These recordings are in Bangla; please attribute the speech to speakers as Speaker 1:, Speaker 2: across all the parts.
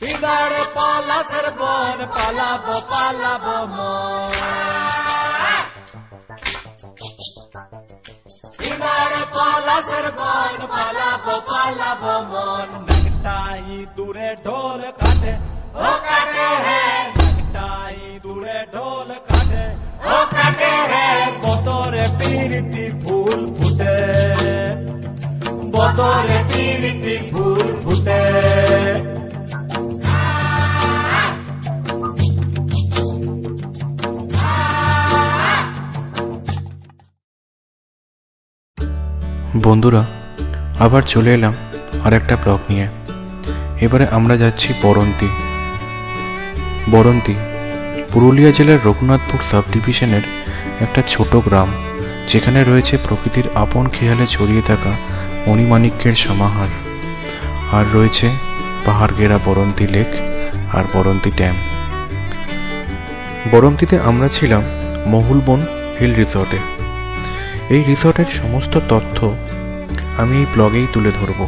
Speaker 1: Idare pala serbon, palabo, palabo mon. Idare pala serbon, palabo, palabo mon. Nagtai dure ढोल काटे, ओ काटे है. Nagtai dure ढोल काटे, ओ काटे है. Botore piriti phul phute, botore piriti phul phute.
Speaker 2: বন্ধুরা আবার চলে এলাম আর একটা ব্লগ নিয়ে। এবারে আমরা যাচ্ছি বরন্তি। পুরুলিয়া জেলার রঘুনাথপুর সাব ডিভিশনের একটা ছোট গ্রাম, যেখানে রয়েছে প্রকৃতির আপন খেয়ালে ছড়িয়ে থাকা মণিমাণিক্যের সমাহার, আর রয়েছে পাহাড় ঘেরা বরন্তি লেক আর বরন্তি ড্যাম। বরন্তিতে আমরা ছিলাম মহুলবন হিল রিসর্টে। এই রিসর্টের সমস্ত তথ্য আমি এই ব্লগেই তুলে ধরব,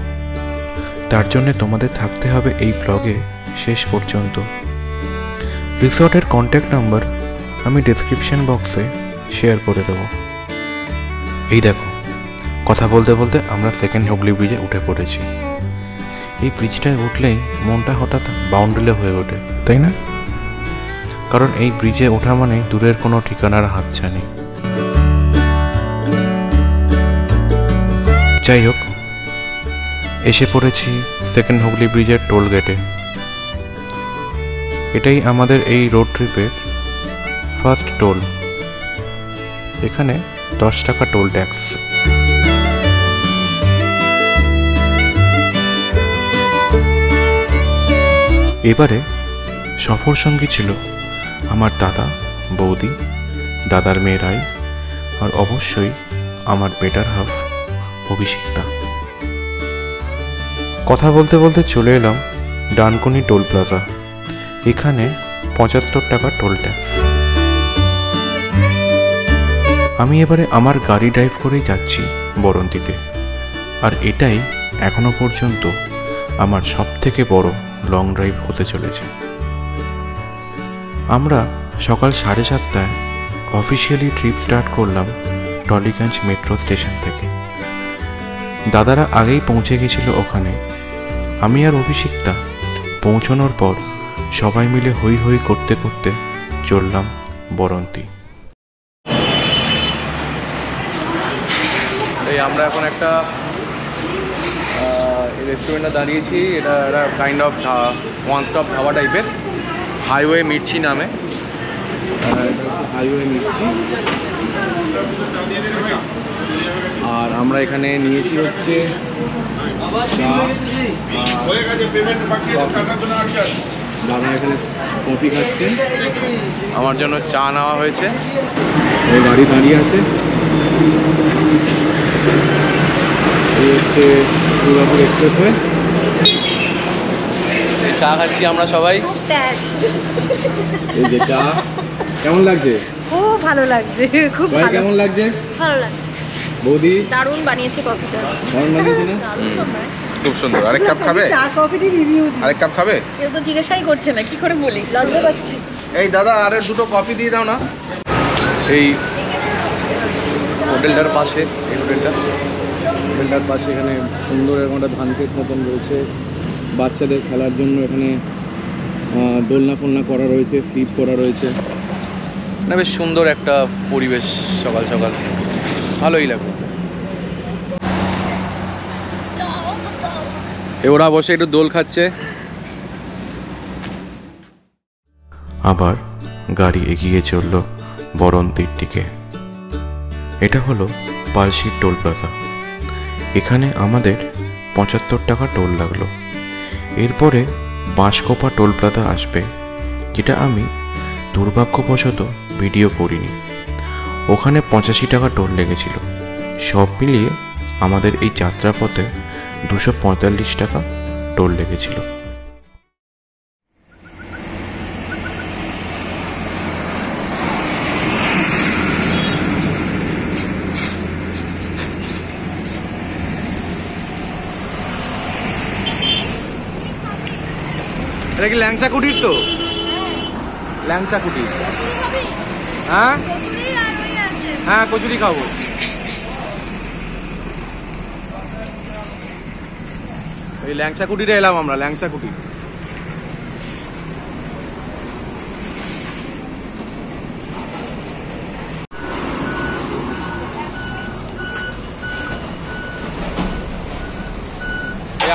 Speaker 2: তার জন্য তোমাদের থাকতে হবে এই ব্লগে শেষ পর্যন্ত। রিসর্টের কন্ট্যাক্ট নাম্বার আমি ডেসক্রিপশন বক্সে শেয়ার করে দেব। এই দেখো, কথা বলতে বলতে আমরা সেকেন্ড হুগলি ব্রিজে উঠে পড়েছি। এই ব্রিজটায় উঠলেই মনটা হঠাৎ বাউন্ডুলে হয়ে ওঠে, তাই না? কারণ এই ব্রিজে ওঠা মানে দূরের কোনো ঠিকানার হাতছানি। যাই হোক, এসে পড়েছি সেকেন্ড হুগলি ব্রিজের টোল গেটে। এটাই আমাদের এই রোড ট্রিপের ফার্স্ট টোল। এখানে 10 টাকা টোল ট্যাক্স। এবারে সফর সঙ্গী ছিল আমার দাদা, বৌদি, দাদার মেয়ে রাই, আর অবশ্যই আমার বেটার হাফ অভিষিক্তা। কথা বলতে বলতে চলে এলাম ডানকুনি টোল প্লাজা। এখানে 75 টাকা টোল ট্যাক্স। আমি এবারে আমার গাড়ি ড্রাইভ করেই যাচ্ছি বরন্তিতে, আর এটাই এখনো পর্যন্ত আমার সবথেকে বড় লং ড্রাইভ হতে চলেছে। আমরা সকাল 7:30টায় অফিসিয়ালি ট্রিপ স্টার্ট করলাম টলিগঞ্জ মেট্রো স্টেশন থেকে। দাদারা আগেই পৌঁছে গেছিল ওখানে। আমি আর অভিষিক্তা পৌঁছানোর পর সবাই মিলে হই হই করতে করতে চললাম বরন্তি।
Speaker 3: এই আমরা এখন একটা রেস্টুরেন্টে দাঁড়িয়েছি। এটা একটা kind of one stop dhaba টাইপের, হাইওয়ে মির্চি নামে। হাইওয়ে মির্চি। আর আমরা এখানে নিয়েছি হচ্ছে দাদা এখানে কফি খাচ্ছে, আমার জন্য চা নেওয়া হয়েছে। ওই গাড়ি দাঁড়িয়ে আছে। এই হচ্ছে দুর্গাপুর এক্সপ্রেসওয়ে। চা খাচ্ছি আমরা সবাই। এই যে চা কেমন লাগছে?
Speaker 4: খুব ভালো লাগছে, খুব ভালো।
Speaker 3: কেমন লাগছে?
Speaker 4: ভালো লাগছে।
Speaker 3: বৌদি
Speaker 4: দারুণ বানিয়েছে কফিটা।
Speaker 3: দারুণ বানিয়েছে না? খুব সুন্দর। আরেক কাপ খাবে?
Speaker 4: চা কফিটি রিভিউ দিই।
Speaker 3: আরেক কাপ খাবে?
Speaker 4: কেউ তো জিজ্ঞাসাই করছে না, কি করে বলি, লজ্জা পাচ্ছি।
Speaker 3: এই দাদা আরে দুটো কফি দিয়ে দাও না। এই হোটেলটার পাশে, এই হোটেলটার পাশে এখানে সুন্দর এরকম একটা ধানক্ষেত মতন রয়েছে। বাচ্চাদের খেলার জন্য এখানে দোলনা ফোলনা করা রয়েছে, স্লিপ করা রয়েছে। না, বেশ সুন্দর একটা পরিবেশ। সকাল সকাল ভালোই লাগবে। ওরা বসে একটু দোল খাচ্ছে।
Speaker 2: আবার গাড়ি এগিয়ে চলল বরন্তির দিকে। এটা হলো পালশির টোল প্লাজা। এখানে আমাদের 75 টাকা টোল লাগলো। এরপরে বাঁশকোপা টোল প্লাজা আসবে, যেটা আমি দুর্ভাগ্যবশত ভিডিও করিনি। ওখানে 85 টাকা টোল লেগেছিল। সব মিলিয়ে আমাদের এই যাত্রাপথে 245 টাকা টোল লেগেছিল।
Speaker 3: এটা কি ল্যাংচা কুটির? তো ল্যাংচা কুটির। হ্যাঁ হ্যাঁ, কচুরি খাবো। এই ল্যাংচা কুটিরে এলাম আমরা, ল্যাংচা কুটির।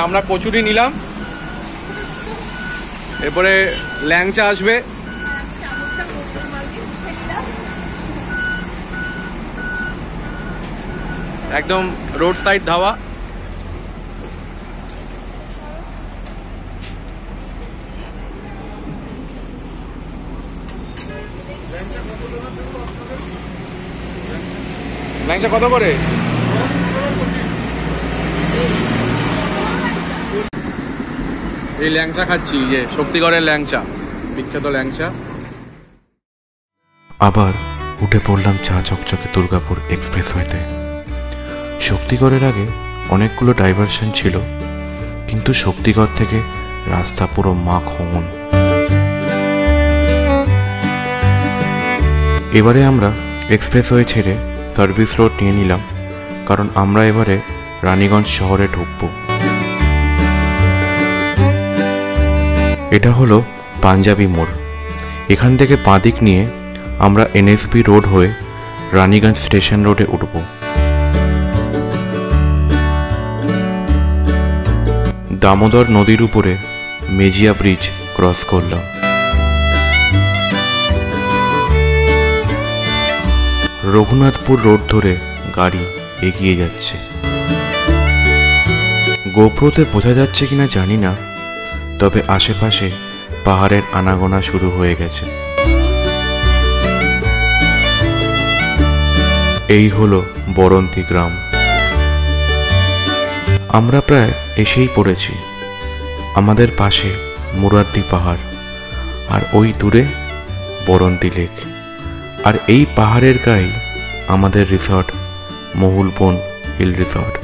Speaker 3: আমরা কচুরি নিলাম, এরপরে ল্যাংচা আসবে। একদম রোড সাইড ধাবা। ল্যাংচা কত করে? এই ল্যাংচা খাচ্ছি, যে শক্তিগড়ের ল্যাংচা, বিখ্যাত ল্যাংচা।
Speaker 2: আবার উঠে পড়লাম চা চকচকে দুর্গাপুর এক্সপ্রেসওয়েতে। শক্তিগড়ের আগে অনেকগুলো ডাইভারশন ছিল, কিন্তু শক্তিগড় থেকে রাস্তা পুরো মাখন। এবারে আমরা এক্সপ্রেসওয়ে ছেড়ে সার্ভিস রোড নিয়ে নিলাম, কারণ আমরা এবারে রানীগঞ্জ শহরে ঢুকব। এটা হলো পাঞ্জাবি মোড়। এখান থেকে বাঁদিক নিয়ে আমরা এনএসপি রোড হয়ে রানীগঞ্জ স্টেশন রোডে উঠব। দামোদর নদীর উপরে মেজিয়া ব্রিজ ক্রস করলাম। রঘুনাথপুর রোড ধরে গাড়ি এগিয়ে যাচ্ছে। গোপ্রোতে বোঝা যাচ্ছে কিনা জানি না, তবে আশেপাশে পাহাড়ের আনাগোনা শুরু হয়ে গেছে। এই হলো বরন্তী গ্রাম। আমরা প্রায় এসেই পড়েছি। আমাদের পাশে মুরারদি পাহাড়, আর ওই দূরে বরন্তী লেক। আর এই পাহাড়ের গায়ে আমাদের resort Mahulban hill resort.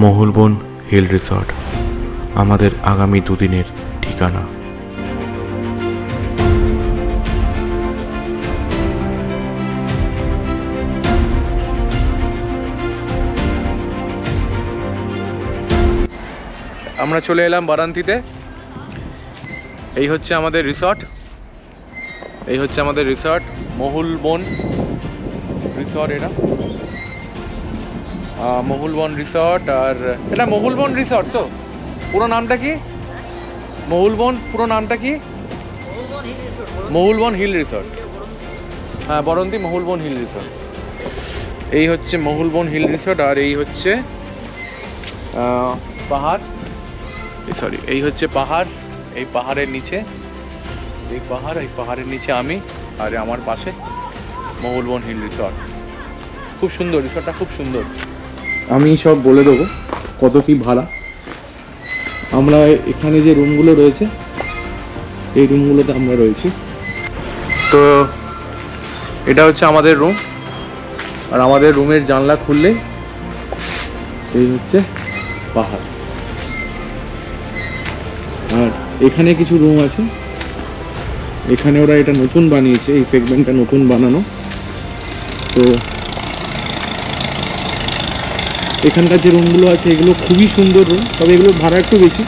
Speaker 2: Mahulban hill resort আমাদের আগামী দুদিনের ঠিকানা।
Speaker 3: আমরা চলে এলাম বারান্তীতে। এই হচ্ছে আমাদের রিসর্ট, এই হচ্ছে আমাদের রিসর্ট মহুলবন রিসর্ট। এটা মহুলবন রিসর্ট। আর এটা মহুলবন রিসর্ট তো? পুরো নামটা কি? মহুলবন পুরো নামটা কি? মহুলবন হিল রিসর্ট। হ্যাঁ, বরন্তী মহুলবন হিল রিসর্ট। এই হচ্ছে মহুলবন হিল রিসর্ট। আর এই হচ্ছে পাহাড়, সরি এই হচ্ছে পাহাড়। এই পাহাড়ের নিচে এই পাহাড়, এই পাহাড়ের নিচে আমি, আর আমার পাশে মহুলবন হিল রিসর্ট। খুব সুন্দর রিসর্টটা, খুব সুন্দর। আমি সব বলে দেবো কত কি ভাড়া। আমরা এখানে যে রুমগুলো রয়েছে, এই রুমগুলোতে আমরা রয়েছি। তো এটা হচ্ছে আমাদের রুম, আর আমাদের রুমের জানলা খুললে এই হচ্ছে পাহাড়। আর এখানে কিছু রুম আছে, এখানে ওরা এটা নতুন বানিয়েছে, এই সেগমেন্টটা নতুন বানানো। তো এখানকার যে রুমগুলো আছে এগুলো খুবই সুন্দর রুম, তবে এগুলোর ভাড়া একটু বেশি।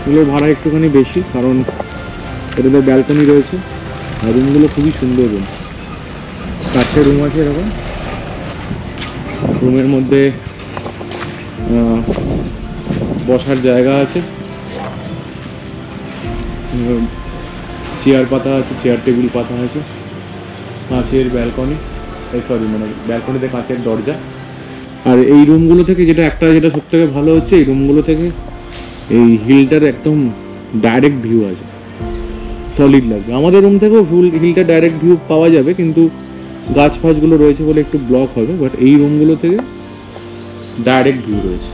Speaker 3: এগুলোর ভাড়া একটুখানি বেশি, কারণ এটাতে ব্যালকনি রয়েছে। আর রুমগুলো খুবই সুন্দর রুম। 4টে রুম আছে এরকম। রুমের মধ্যে বসার জায়গা আছে, চেয়ার পাতা আছে, চেয়ার টেবিল পাতা আছে। কাঁচের ব্যালকনি, সরি মানে ব্যালকনিতে কাঁচের দরজা। আর এই রুমগুলো থেকে যেটা সব থেকে ভালো হচ্ছে, এই রুমগুলো থেকে এই হিলটার একদম ডাইরেক্ট ভিউ আছে। সলিড লাগবে। আমাদের রুম থেকেও হিলটা ডাইরেক্ট ভিউ পাওয়া যাবে, কিন্তু গাছ ফাছগুলো রয়েছে বলে একটু ব্লক হবে, বাট এই রুমগুলো থেকে ডাইরেক্ট ভিউ রয়েছে।